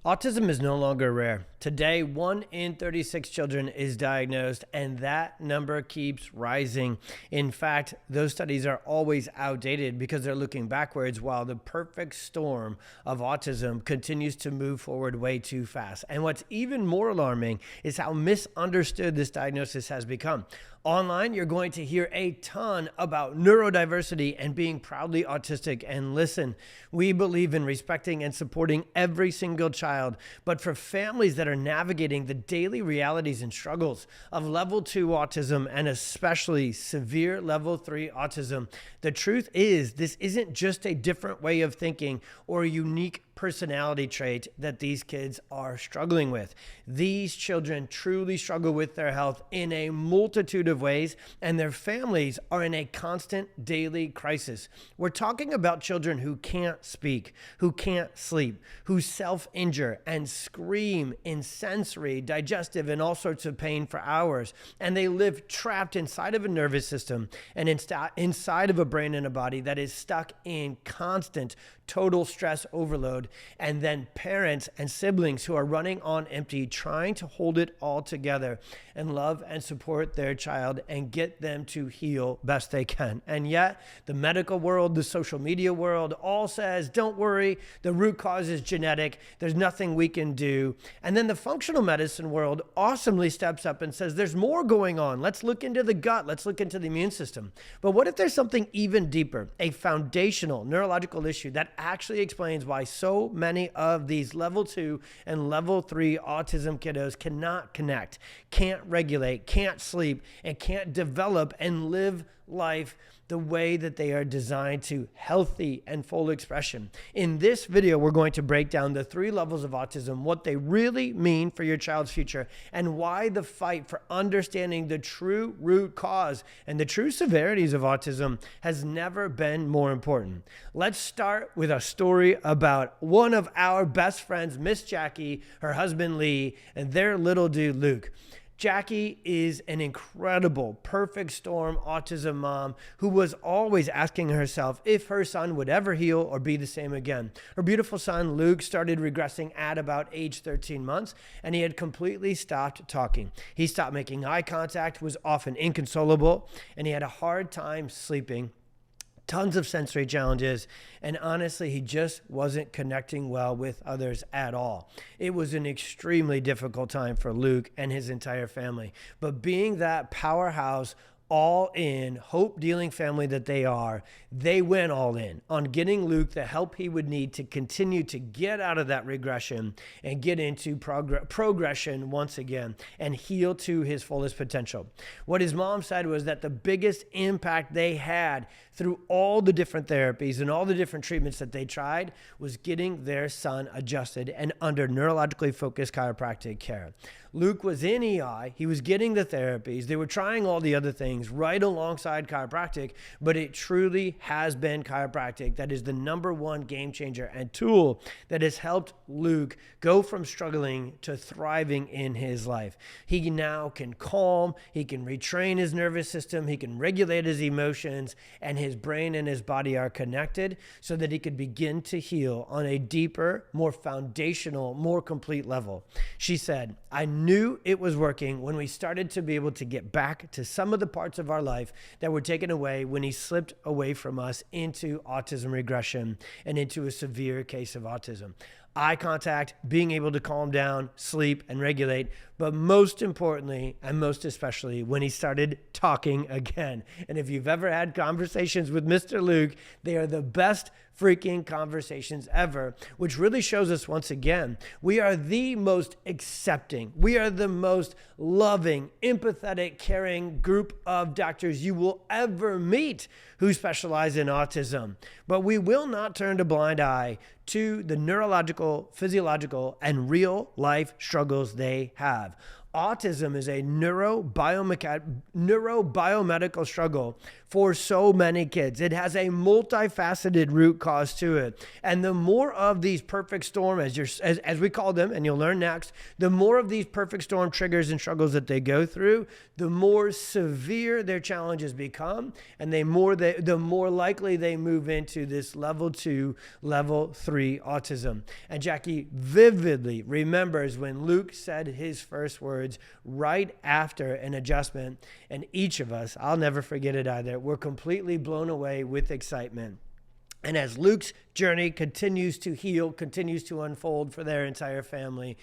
Autism is no longer rare. Today, 1 in 36 children is diagnosed, and that number keeps rising. In fact, those studies are always outdated because they're looking backwards while the perfect storm of autism continues to move forward way too fast. And what's even more alarming is how misunderstood this diagnosis has become. Online, you're going to hear a ton about neurodiversity and being proudly autistic. And listen, we believe in respecting and supporting every single child. But for families that are navigating the daily realities and struggles of level 2 autism and especially severe level 3 autism, the truth is this isn't just a different way of thinking or a unique personality trait that these kids are struggling with. These children truly struggle with their health in a multitude of ways, and their families are in a constant daily crisis. We're talking about children who can't speak, who can't sleep, who self-injure and scream in sensory, digestive, and all sorts of pain for hours, and they live trapped inside of a nervous system and inside of a brain and a body that is stuck in constant total stress overload, and then parents and siblings who are running on empty, trying to hold it all together and love and support their child and get them to heal best they can. And yet the medical world, the social media world all says, don't worry, the root cause is genetic, there's nothing we can do. And then the functional medicine world awesomely steps up and says, there's more going on. Let's look into the gut, let's look into the immune system. But what if there's something even deeper, a foundational neurological issue that actually explains why so many of these level 2 and level 3 autism kiddos cannot connect, can't regulate, can't sleep, and can't develop and live life the way that they are designed to, healthy and full expression. In this video, we're going to break down the 3 levels of autism, what they really mean for your child's future, and why the fight for understanding the true root cause and the true severities of autism has never been more important. Let's start with a story about one of our best friends, Miss Jackie, her husband Lee, and their little dude Luke. Jackie is an incredible, perfect storm autism mom who was always asking herself if her son would ever heal or be the same again. Her beautiful son, Luke, started regressing at about age 13 months, and he had completely stopped talking. He stopped making eye contact, was often inconsolable, and he had a hard time sleeping. Tons of sensory challenges, and honestly, he just wasn't connecting well with others at all. It was an extremely difficult time for Luke and his entire family. But being that powerhouse, all in, hope dealing family that they are, they went all in on getting Luke the help he would need to continue to get out of that regression and get into progression once again and heal to his fullest potential. What his mom said was that the biggest impact they had through all the different therapies and all the different treatments that they tried was getting their son adjusted and under neurologically focused chiropractic care. Luke was in EI, he was getting the therapies, they were trying all the other things right alongside chiropractic, but it truly has been chiropractic that is the #1 game changer and tool that has helped Luke go from struggling to thriving in his life. He now can calm, he can retrain his nervous system, he can regulate his emotions, and his brain and his body are connected so that he could begin to heal on a deeper, more foundational, more complete level. She said, I knew it was working when we started to be able to get back to some of the parts of our life that were taken away when he slipped away from us into autism regression and into a severe case of autism. Eye contact, being able to calm down, sleep, and regulate, but most importantly, and most especially, when he started talking again. And if you've ever had conversations with Mr. Luke, they are the best freaking conversations ever, which really shows us once again, we are the most accepting, we are the most loving, empathetic, caring group of doctors you will ever meet who specialize in autism. But we will not turn a blind eye to the neurological, physiological, and real life struggles they have. Autism is a neurobiomedical struggle for so many kids. It has a multifaceted root cause to it. And the more of these perfect storm, as we call them, and you'll learn next, the more of these perfect storm triggers and struggles that they go through, the more severe their challenges become, and the more likely they move into this level 2, level 3 autism. And Jackie vividly remembers when Luke said his first words right after an adjustment, and each of us, I'll never forget it either, we're completely blown away with excitement. And as Luke's journey continues to heal, continues to unfold for their entire family,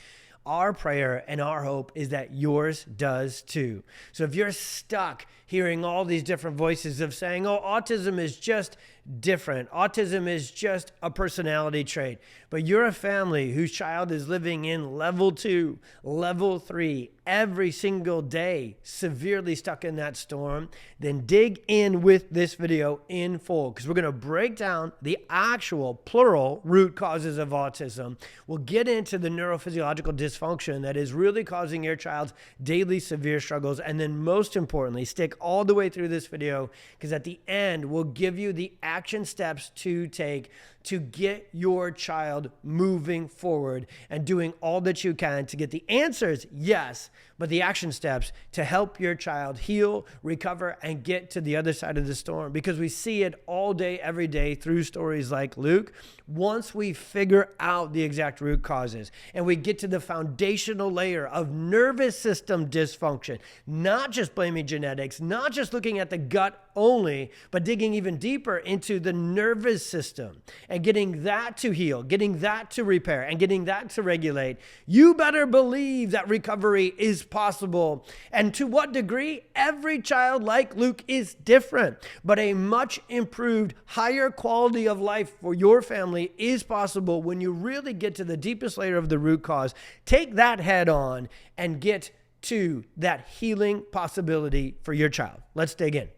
our prayer and our hope is that yours does too. So if you're stuck hearing all these different voices of saying, oh, autism is just different, autism is just a personality trait, but you're a family whose child is living in level 2, level 3, every single day, severely stuck in that storm, then dig in with this video in full, because we're going to break down the actual plural root causes of autism. We'll get into the neurophysiological dysfunction that is really causing your child's daily severe struggles, and then most importantly, stick all the way through this video, because at the end, we'll give you the action steps to take to get your child moving forward and doing all that you can to get the answers, yes, but the action steps to help your child heal, recover, and get to the other side of the storm. Because we see it all day, every day through stories like Luke. Once we figure out the exact root causes and we get to the foundational layer of nervous system dysfunction, not just blaming genetics, not just looking at the gut only, but digging even deeper into the nervous system and getting that to heal, getting that to repair, and getting that to regulate, you better believe that recovery is possible. And to what degree? Every child like Luke is different, but a much improved, higher quality of life for your family is possible when you really get to the deepest layer of the root cause, take that head on, and get to that healing possibility for your child. Let's dig in.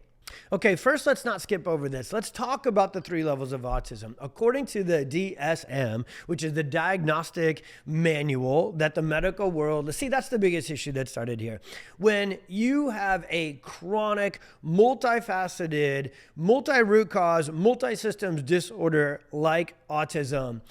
Okay, first, let's not skip over this. Let's talk about the 3 levels of autism. According to the DSM, which is the diagnostic manual that the medical world, see, that's the biggest issue that started here. When you have a chronic, multifaceted, multi-root cause, multi-systems disorder like autism,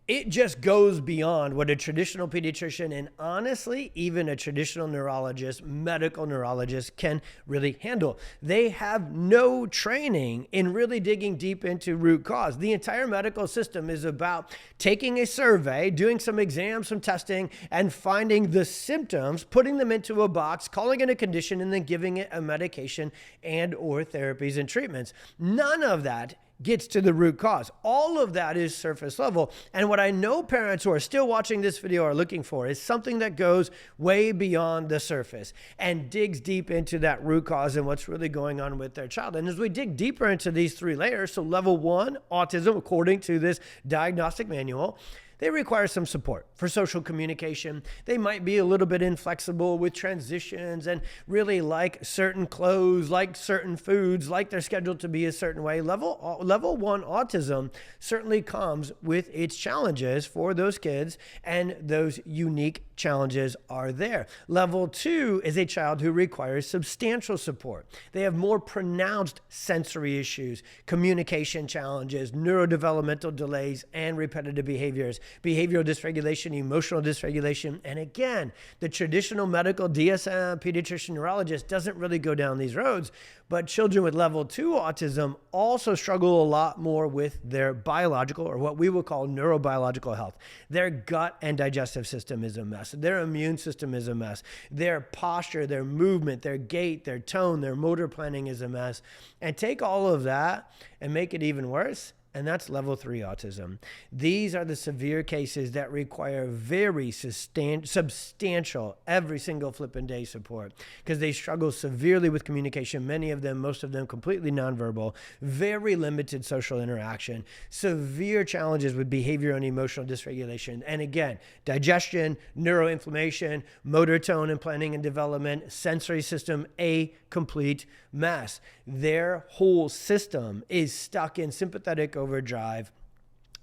it just goes beyond what a traditional pediatrician and honestly, even a traditional neurologist, medical neurologist can really handle. They have no training in really digging deep into root cause. The entire medical system is about taking a survey, doing some exams, some testing, and finding the symptoms, putting them into a box, calling it a condition, and then giving it a medication and or therapies and treatments. None of that gets to the root cause. All of that is surface level. And what I know parents who are still watching this video are looking for is something that goes way beyond the surface and digs deep into that root cause and what's really going on with their child. And as we dig deeper into these 3 layers, so level 1, autism, according to this diagnostic manual, they require some support for social communication. They might be a little bit inflexible with transitions and really like certain clothes, like certain foods, like they're scheduled to be a certain way. Level 1 autism certainly comes with its challenges for those kids, and those unique challenges are there. Level 2 is a child who requires substantial support. They have more pronounced sensory issues, communication challenges, neurodevelopmental delays, and repetitive behaviors. Behavioral dysregulation, emotional dysregulation. And again, the traditional medical DSM, pediatrician, neurologist doesn't really go down these roads, but children with level 2 autism also struggle a lot more with their biological, or what we would call neurobiological health. Their gut and digestive system is a mess. Their immune system is a mess. Their posture, their movement, their gait, their tone, their motor planning is a mess. And take all of that and make it even worse, and that's level 3 autism. These are the severe cases that require very substantial, every single flipping day support, because they struggle severely with communication, many of them, most of them completely nonverbal, very limited social interaction, severe challenges with behavior and emotional dysregulation. And again, digestion, neuroinflammation, motor tone and planning and development, sensory system, a complete mess. Their whole system is stuck in sympathetic overdrive,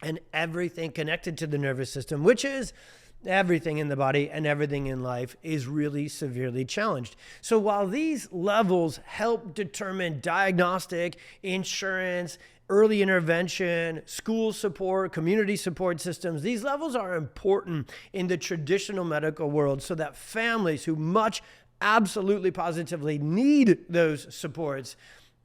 and everything connected to the nervous system, which is everything in the body and everything in life is really severely challenged. So while these levels help determine diagnostic, insurance, early intervention, school support, community support systems, these levels are important in the traditional medical world so that families who absolutely positively need those supports,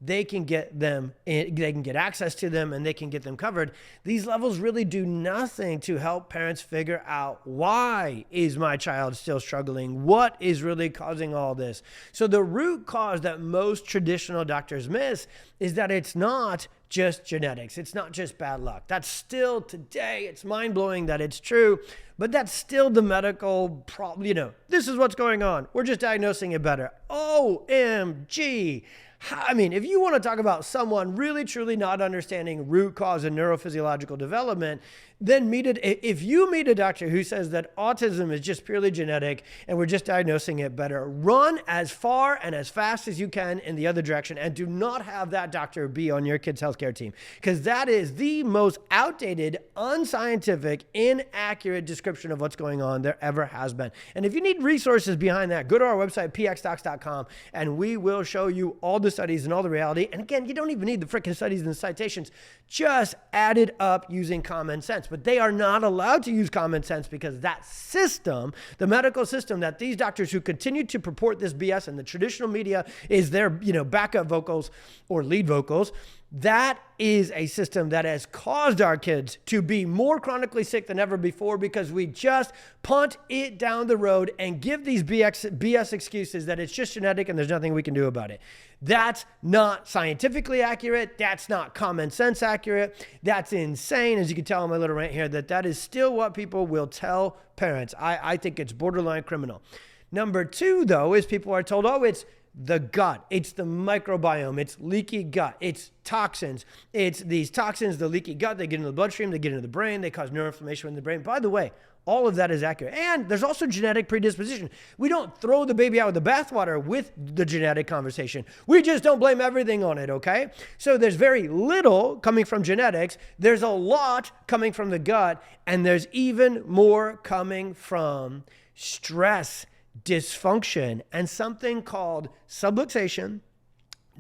they can get them, they can get access to them, and they can get them covered. These levels really do nothing to help parents figure out, why is my child still struggling? What is really causing all this? So the root cause that most traditional doctors miss is that it's not just genetics. It's not just bad luck. That's still today, it's mind-blowing that it's true, but that's still the medical problem. This is what's going on. We're just diagnosing it better. OMG. I mean, if you want to talk about someone really, truly not understanding root cause and neurophysiological development, then if you meet a doctor who says that autism is just purely genetic and we're just diagnosing it better, run as far and as fast as you can in the other direction, and do not have that doctor be on your kid's healthcare team, because that is the most outdated, unscientific, inaccurate description of what's going on there ever has been. And if you need resources behind that, go to our website, pxdocs.com, and we will show you all the studies and all the reality. And again, you don't even need the freaking studies and the citations. Just add it up using common sense. But they are not allowed to use common sense, because that system, the medical system that these doctors who continue to purport this BS and the traditional media is their, backup vocals or lead vocals, that is a system that has caused our kids to be more chronically sick than ever before, because we just punt it down the road and give these BS excuses that it's just genetic and there's nothing we can do about it. That's not scientifically accurate. That's not common sense accurate. That's insane. As you can tell on my little rant here, that is still what people will tell parents. I think it's borderline criminal. Number two, though, is people are told, it's the gut, it's the microbiome, it's leaky gut, it's toxins. It's these toxins, the leaky gut, they get into the bloodstream, they get into the brain, they cause neuroinflammation in the brain. By the way, all of that is accurate. And there's also genetic predisposition. We don't throw the baby out with the bathwater with the genetic conversation. We just don't blame everything on it, okay? So there's very little coming from genetics. There's a lot coming from the gut. And there's even more coming from stress, dysfunction, and something called subluxation,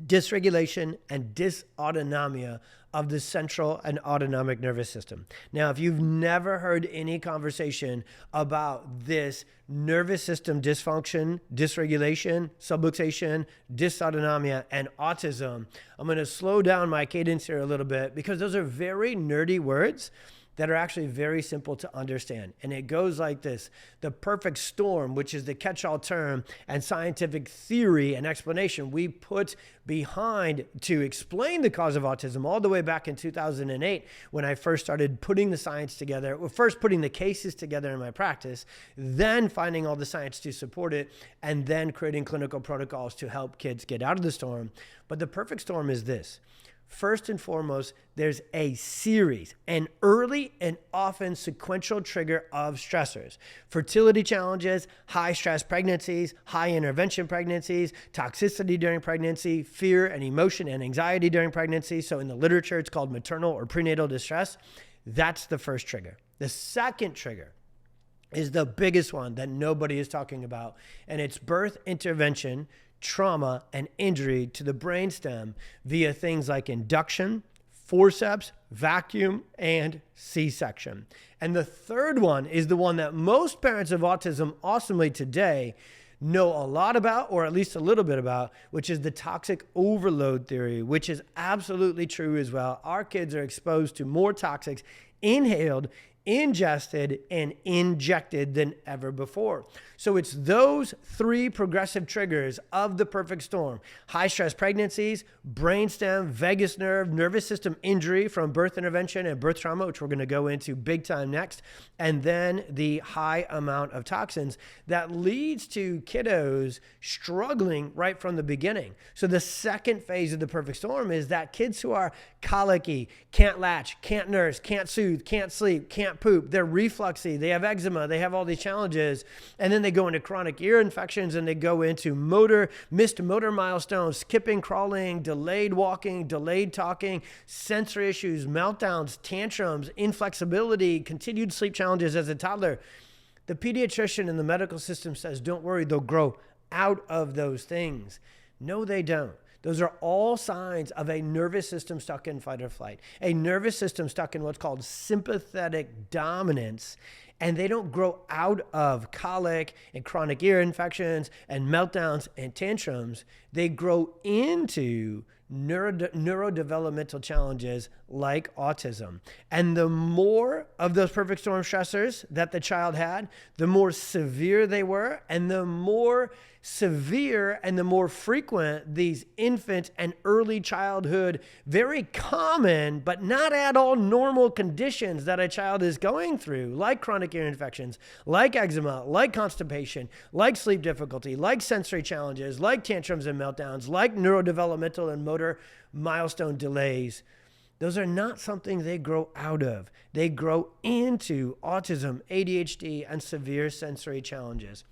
dysregulation, and dysautonomia of the central and autonomic nervous system. Now, if you've never heard any conversation about this nervous system dysfunction, dysregulation, subluxation, dysautonomia, and autism, I'm going to slow down my cadence here a little bit, because those are very nerdy words that are actually very simple to understand. And it goes like this. The perfect storm, which is the catch-all term and scientific theory and explanation we put behind to explain the cause of autism all the way back in 2008, when I first started putting the science together, first putting the cases together in my practice, then finding all the science to support it, and then creating clinical protocols to help kids get out of the storm. But the perfect storm is this. First and foremost, there's a series, an early and often sequential trigger of stressors. Fertility challenges, high stress pregnancies, high intervention pregnancies, toxicity during pregnancy, fear and emotion and anxiety during pregnancy. So in the literature, it's called maternal or prenatal distress. That's the first trigger. The second trigger is the biggest one that nobody is talking about, and it's birth intervention, trauma, and injury to the brainstem via things like induction, forceps, vacuum, and C-section. And the third one is the one that most parents of autism awesomely today know a lot about, or at least a little bit about, which is the toxic overload theory, which is absolutely true as well. Our kids are exposed to more toxics inhaled, ingested, and injected than ever before. So it's those three progressive triggers of the perfect storm: high stress pregnancies, brainstem, vagus nerve, nervous system injury from birth intervention and birth trauma, which we're going to go into big time next, and then the high amount of toxins that leads to kiddos struggling right from the beginning. So the second phase of the perfect storm is that kids who are colicky, can't latch, can't nurse, can't soothe, can't sleep, can't poop, they're refluxy, they have eczema, they have all these challenges, and then they go into chronic ear infections, and they go into missed motor milestones, skipping, crawling, delayed walking, delayed talking, sensory issues, meltdowns, tantrums, inflexibility, continued sleep challenges as a toddler. The pediatrician in the medical system says, don't worry, they'll grow out of those things. No, they don't. Those are all signs of a nervous system stuck in fight or flight, a nervous system stuck in what's called sympathetic dominance, and they don't grow out of colic and chronic ear infections and meltdowns and tantrums. They grow into neurodevelopmental challenges like autism. And the more of those perfect storm stressors that the child had, the more severe they were, and the more severe and the more frequent these infant and early childhood, very common but not at all normal conditions that a child is going through, like chronic ear infections, like eczema, like constipation, like sleep difficulty, like sensory challenges, like tantrums and meltdowns, like neurodevelopmental and motor milestone delays. Those are not something they grow out of. They grow into autism, ADHD, and severe sensory challenges.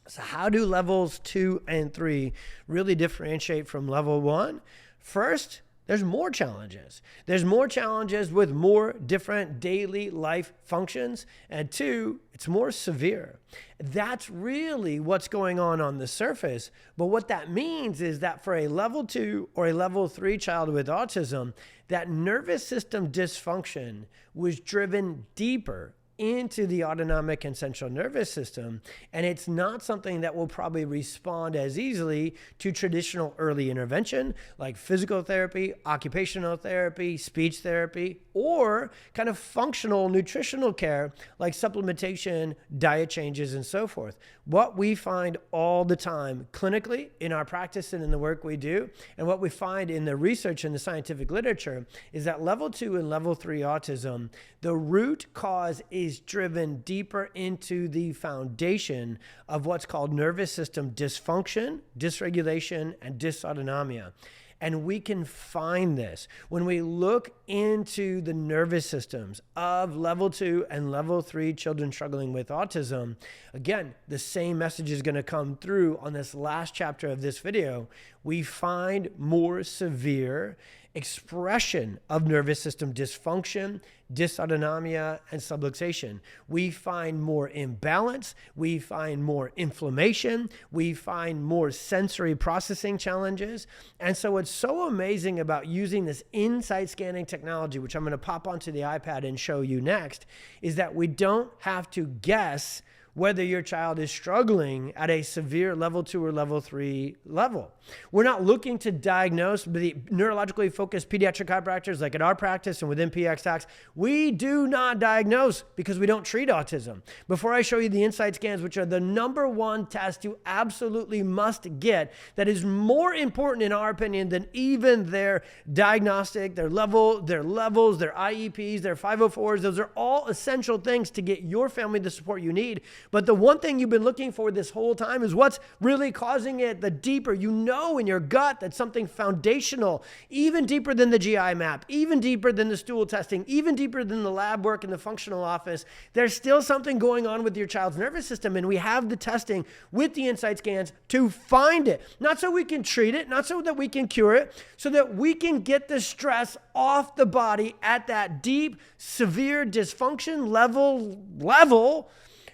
So how do levels 2 and 3 really differentiate from level 1? First, there's more challenges. There's more challenges with more different daily life functions. And 2, it's more severe. That's really what's going on the surface. But what that means is that for a level 2 or a level 3 child with autism, that nervous system dysfunction was driven deeper into the autonomic and central nervous system. And it's not something that will probably respond as easily to traditional early intervention like physical therapy, occupational therapy, speech therapy, or kind of functional nutritional care like supplementation, diet changes, and so forth. What we find all the time clinically in our practice and in the work we do, and what we find in the research and the scientific literature, is that level 2 and level 3 autism, the root cause is driven deeper into the foundation of what's called nervous system dysfunction, dysregulation, and dysautonomia. And we can find this when we look into the nervous systems of level 2 and level 3 children struggling with autism. Again, the same message is going to come through on this last chapter of this video. We find more severe expression of nervous system dysfunction, dysautonomia, and subluxation. We find more imbalance. We find more inflammation. We find more sensory processing challenges. And so what's so amazing about using this insight scanning technology, which I'm going to pop onto the iPad and show you next, is that we don't have to guess whether your child is struggling at a severe level 2 or level 3 level. We're not looking to diagnose. The neurologically focused pediatric chiropractors, like at our practice and within pxdocs, we do not diagnose because we don't treat autism. Before I show you the insight scans, which are the #1 test you absolutely must get, that is more important in our opinion than even their diagnostic, their levels, their IEPs, their 504s. Those are all essential things to get your family the support you need. But the one thing you've been looking for this whole time is what's really causing it. The deeper, you know in your gut that something foundational, even deeper than the GI map, even deeper than the stool testing, even deeper than the lab work in the functional office, there's still something going on with your child's nervous system. And we have the testing with the insight scans to find it. Not so we can treat it, not so that we can cure it, so that we can get the stress off the body at that deep, severe dysfunction level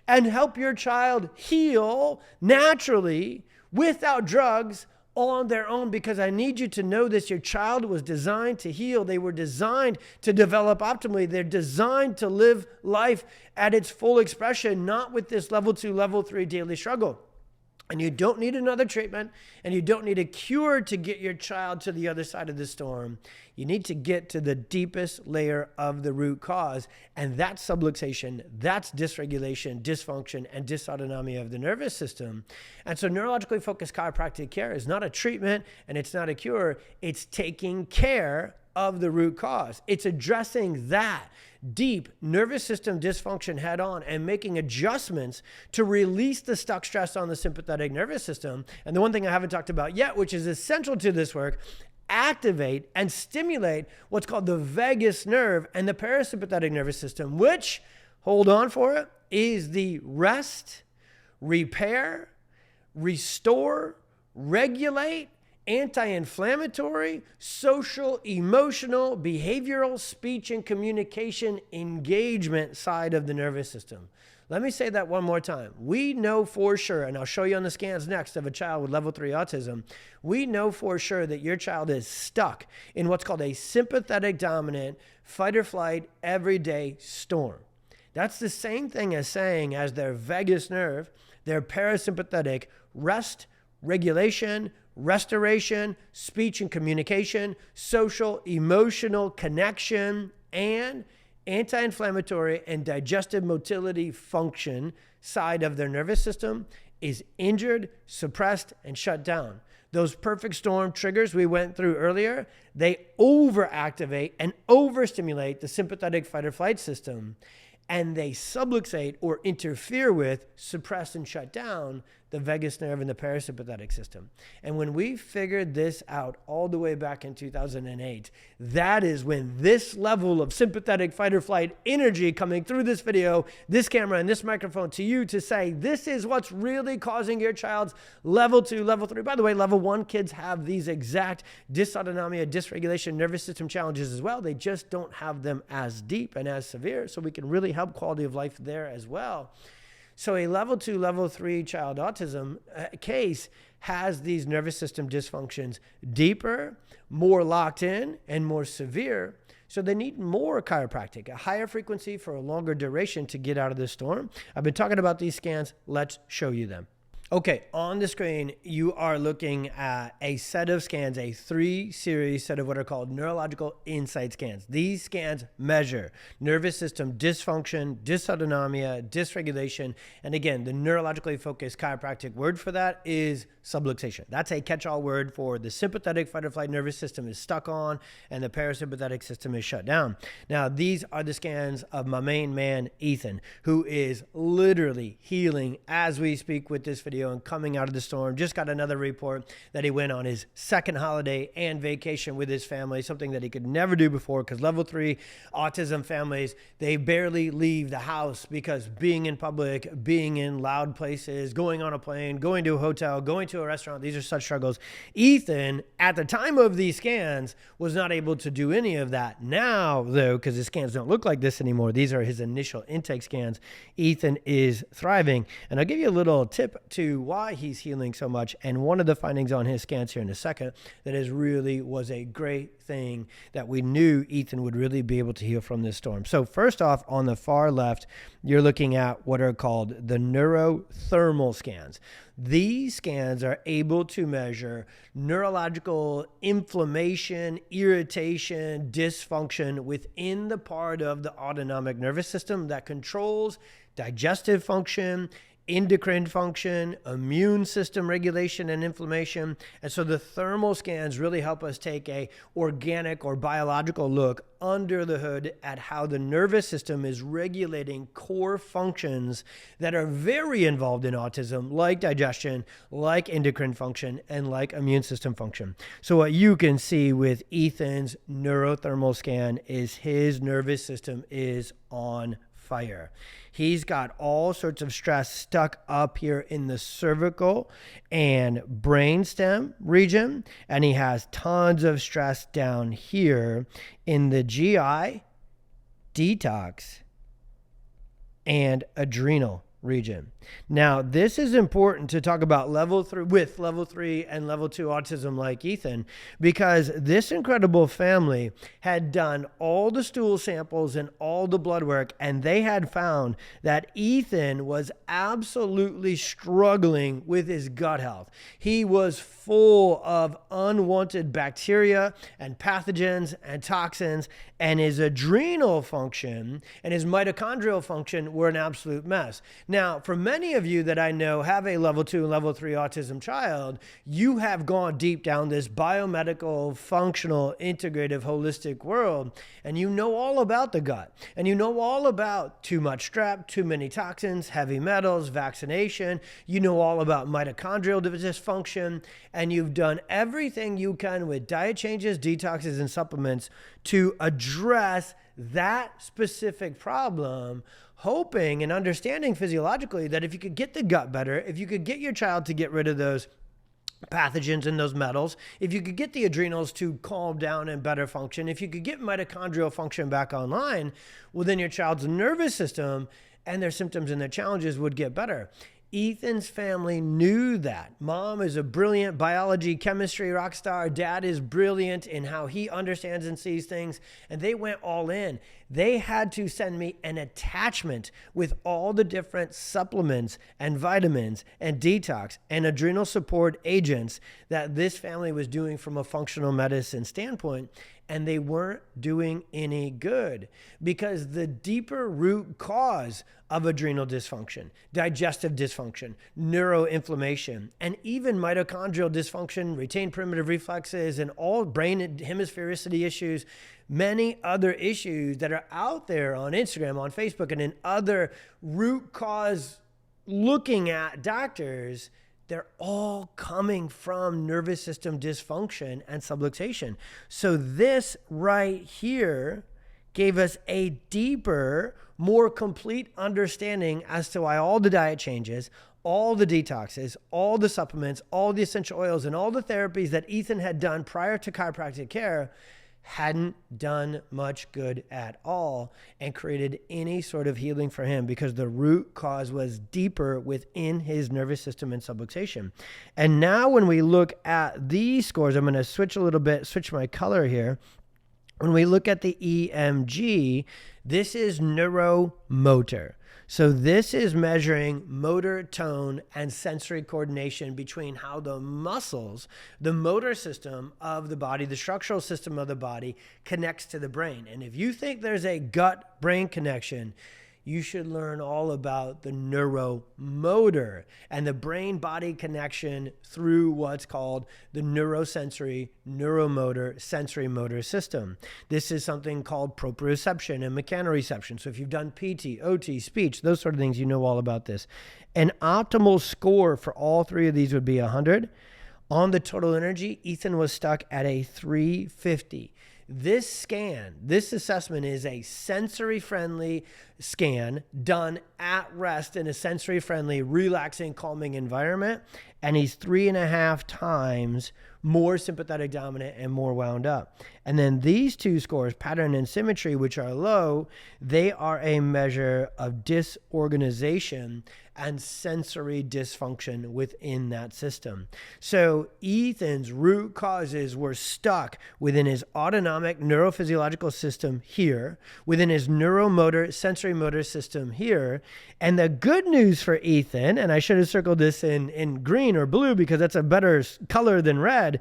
and help your child heal naturally without drugs on their own. Because I need you to know this, your child was designed to heal. They were designed to develop optimally. They're designed to live life at its full expression, not with this level 2, level 3 daily struggle. And you don't need another treatment, and you don't need a cure to get your child to the other side of the storm. You need to get to the deepest layer of the root cause, and that's subluxation, that's dysregulation, dysfunction, and dysautonomia of the nervous system. And so neurologically focused chiropractic care is not a treatment, and it's not a cure. It's taking care of the root cause. It's addressing that deep nervous system dysfunction head on and making adjustments to release the stuck stress on the sympathetic nervous system. And the one thing I haven't talked about yet, which is essential to this work, activate and stimulate what's called the vagus nerve and the parasympathetic nervous system, which, hold on for it, is the rest, repair, restore, regulate, anti-inflammatory, social, emotional, behavioral, speech, and communication engagement side of the nervous system. Let me say that one more time. We know for sure, and I'll show you on the scans next of a child with level 3 autism, we know for sure that your child is stuck in what's called a sympathetic dominant fight or flight everyday storm. That's the same thing as saying as their vagus nerve, their parasympathetic rest, regulation, restoration, speech and communication, social, emotional connection, and anti-inflammatory and digestive motility function side of their nervous system is injured, suppressed, and shut down. Those perfect storm triggers we went through earlier, they overactivate and overstimulate the sympathetic fight or flight system, and they subluxate or interfere with, suppress, and shut down the vagus nerve and the parasympathetic system. And when we figured this out all the way back in 2008, that is when this level of sympathetic fight or flight energy coming through this video, this camera, and this microphone to you to say, this is what's really causing your child's level 2, level 3. By the way, level 1 kids have these exact dysautonomia, dysregulation, nervous system challenges as well. They just don't have them as deep and as severe, so we can really help quality of life there as well. So a level 2, level 3 child autism case has these nervous system dysfunctions deeper, more locked in, and more severe. So they need more chiropractic, a higher frequency for a longer duration to get out of this storm. I've been talking about these scans. Let's show you them. Okay, on the screen, you are looking at a set of scans, a 3-series set of what are called neurological insight scans. These scans measure nervous system dysfunction, dysautonomia, dysregulation, and again, the neurologically focused chiropractic word for that is subluxation. That's a catch-all word for the sympathetic fight or flight nervous system is stuck on and the parasympathetic system is shut down. Now, these are the scans of my main man, Ethan, who is literally healing as we speak with this video and coming out of the storm. Just got another report that he went on his second holiday and vacation with his family, something that he could never do before because level 3 autism families, they barely leave the house because being in public, being in loud places, going on a plane, going to a hotel, going to a restaurant, these are such struggles. Ethan, at the time of these scans, was not able to do any of that. Now, though, because his scans don't look like this anymore, these are his initial intake scans, Ethan is thriving. And I'll give you a little tip to why he's healing so much. And one of the findings on his scans here in a second that is really was a great thing that we knew Ethan would really be able to heal from this storm. So first off, on the far left, you're looking at what are called the neurothermal scans. These scans are able to measure neurological inflammation, irritation, dysfunction within the part of the autonomic nervous system that controls digestive function, endocrine function, immune system regulation and inflammation. And so the thermal scans really help us take a organic or biological look under the hood at how the nervous system is regulating core functions that are very involved in autism, like digestion, like endocrine function, and like immune system function. So what you can see with Ethan's neurothermal scan is his nervous system is on fire. He's got all sorts of stress stuck up here in the cervical and brainstem region, and he has tons of stress down here in the GI, detox, and adrenal region. Now, this is important to talk about level 3 and level 2 autism like Ethan, because this incredible family had done all the stool samples and all the blood work, and they had found that Ethan was absolutely struggling with his gut health. He was full of unwanted bacteria and pathogens and toxins, and his adrenal function and his mitochondrial function were an absolute mess. Now, for many of you that I know have a level 2 and level 3 autism child, you have gone deep down this biomedical, functional, integrative, holistic world, and you know all about the gut, and you know all about too much strep, too many toxins, heavy metals, vaccination. You know all about mitochondrial dysfunction, and you've done everything you can with diet changes, detoxes, and supplements to address that specific problem, hoping and understanding physiologically that if you could get the gut better, if you could get your child to get rid of those pathogens and those metals, if you could get the adrenals to calm down and better function, if you could get mitochondrial function back online, well, then your child's nervous system and their symptoms and their challenges would get better. Ethan's family knew that. Mom is a brilliant biology, chemistry rock star. Dad is brilliant in how he understands and sees things. And they went all in. They had to send me an attachment with all the different supplements and vitamins and detox and adrenal support agents that this family was doing from a functional medicine standpoint. And they weren't doing any good because the deeper root cause of adrenal dysfunction, digestive dysfunction, neuroinflammation, and even mitochondrial dysfunction, retained primitive reflexes, and all brain hemisphericity issues, many other issues that are out there on Instagram, on Facebook, and in other root cause looking at doctors, they're all coming from nervous system dysfunction and subluxation. So this right here gave us a deeper, more complete understanding as to why all the diet changes, all the detoxes, all the supplements, all the essential oils, and all the therapies that Ethan had done prior to chiropractic care hadn't done much good at all and created any sort of healing for him because the root cause was deeper within his nervous system and subluxation. And now when we look at these scores, I'm going to switch a little bit, switch my color here. When we look at the EMG, this is neuromotor. So this is measuring motor tone and sensory coordination between how the muscles, the motor system of the body, the structural system of the body connects to the brain. And if you think there's a gut-brain connection, you should learn all about the neuromotor and the brain-body connection through what's called the neurosensory, neuromotor, sensory motor system. This is something called proprioception and mechanoreception. So if you've done PT, OT, speech, those sort of things, you know all about this. An optimal score for all three of these would be 100. On the total energy, Ethan was stuck at a 350. This scan, this assessment is a sensory-friendly scan done at rest in a sensory-friendly, relaxing, calming environment. And he's 3.5 times more sympathetic dominant and more wound up. And then these two scores, pattern and symmetry, which are low, they are a measure of disorganization and sensory dysfunction within that system. So Ethan's root causes were stuck within his autonomic neurophysiological system here, within his neuromotor, sensory motor system here. And the good news for Ethan, and I should have circled this in green or blue because that's a better color than red,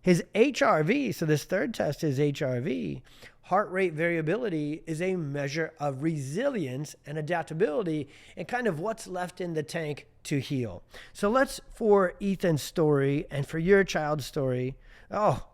his HRV, so this third test is HRV, heart rate variability, is a measure of resilience and adaptability and kind of what's left in the tank to heal. So let's, for Ethan's story and for your child's story,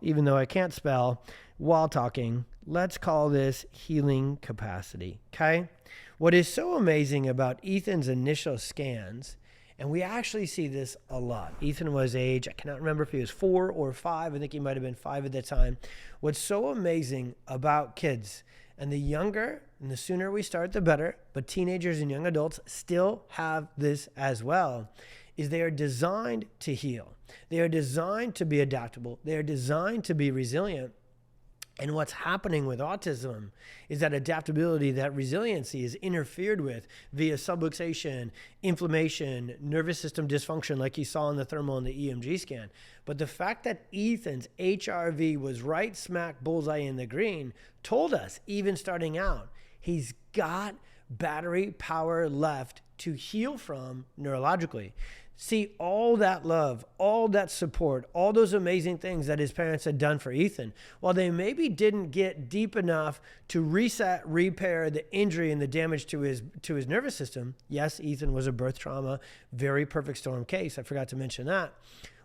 even though I can't spell while talking, let's call this healing capacity, okay? What is so amazing about Ethan's initial scans, and we actually see this a lot. Ethan was age, I cannot remember if he was 4 or 5. I think he might have been 5 at the time. What's so amazing about kids, and the younger and the sooner we start, the better, but teenagers and young adults still have this as well, is they are designed to heal. They are designed to be adaptable. They are designed to be resilient. And what's happening with autism is that adaptability, that resiliency is interfered with via subluxation, inflammation, nervous system dysfunction, like you saw in the thermal and the EMG scan. But the fact that Ethan's HRV was right smack bullseye in the green told us, even starting out, he's got battery power left to heal from neurologically. See, all that love, all that support, all those amazing things that his parents had done for Ethan, while they maybe didn't get deep enough to reset, repair the injury and the damage to his nervous system. Yes, Ethan was a birth trauma, very perfect storm case. I forgot to mention that.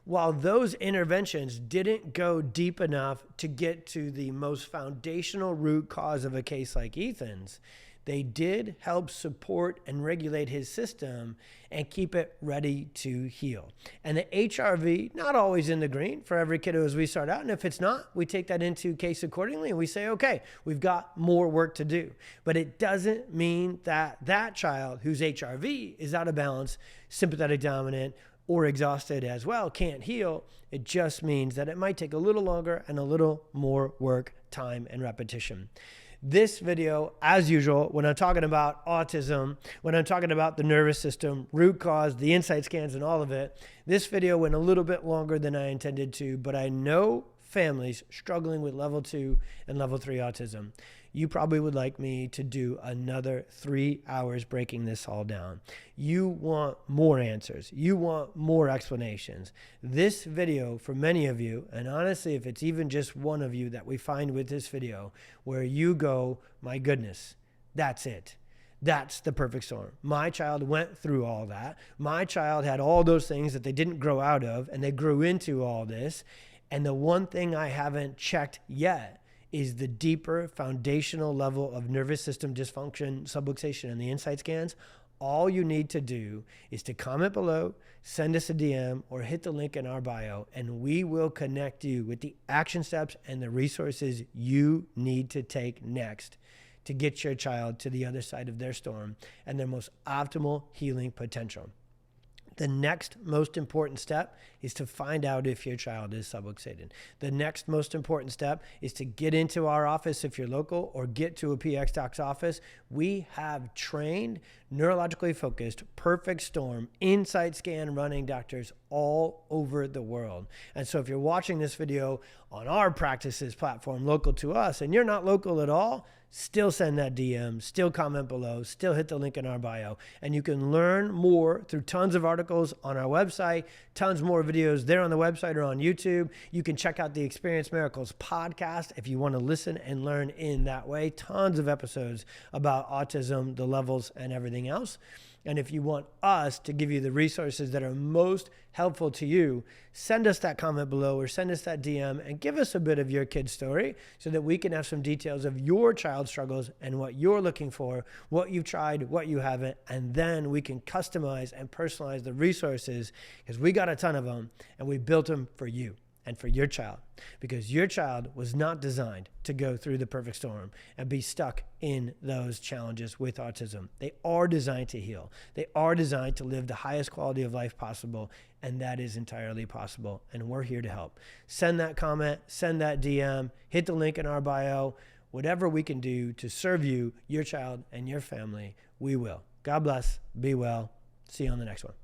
While those interventions didn't go deep enough to get to the most foundational root cause of a case like Ethan's, they did help support and regulate his system and keep it ready to heal. And the HRV, not always in the green for every kiddo as we start out. And if it's not, we take that into case accordingly and we say, okay, we've got more work to do. But it doesn't mean that that child whose HRV is out of balance, sympathetic dominant, or exhausted as well, can't heal. It just means that it might take a little longer and a little more work, time, and repetition. This video, as usual, when I'm talking about autism, when I'm talking about the nervous system, root cause, the insight scans and all of it, this video went a little bit longer than I intended to, but I know families struggling with level 2 and level 3 autism. You probably would like me to do another 3 hours breaking this all down. You want more answers. You want more explanations. This video, for many of you, and honestly, if it's even just one of you that we find with this video, where you go, my goodness, that's it. That's the perfect storm. My child went through all that. My child had all those things that they didn't grow out of, and they grew into all this. And the one thing I haven't checked yet is the deeper foundational level of nervous system dysfunction, subluxation, and the insight scans. All you need to do is to comment below, send us a DM, or hit the link in our bio, and we will connect you with the action steps and the resources you need to take next to get your child to the other side of their storm and their most optimal healing potential. The next most important step is to find out if your child is subluxated. The next most important step is to get into our office if you're local, or get to a pxdocs office. We have trained, neurologically focused, perfect storm, insight scan running doctors all over the world. And so if you're watching this video on our practices platform local to us and you're not local at all, still send that DM, still comment below, still hit the link in our bio. And you can learn more through tons of articles on our website, tons more videos there on the website or on YouTube. You can check out the Experience Miracles podcast if you want to listen and learn in that way. Tons of episodes about autism, the levels, and everything else. And if you want us to give you the resources that are most helpful to you, send us that comment below or send us that DM and give us a bit of your kid's story so that we can have some details of your child's struggles and what you're looking for, what you've tried, what you haven't, and then we can customize and personalize the resources, because we got a ton of them and we built them for you and for your child, because your child was not designed to go through the perfect storm and be stuck in those challenges with autism. They are designed to heal. They are designed to live the highest quality of life possible, and that is entirely possible, and we're here to help. Send that comment, send that DM, hit the link in our bio. Whatever we can do to serve you, your child, and your family, we will. God bless. Be well. See you on the next one.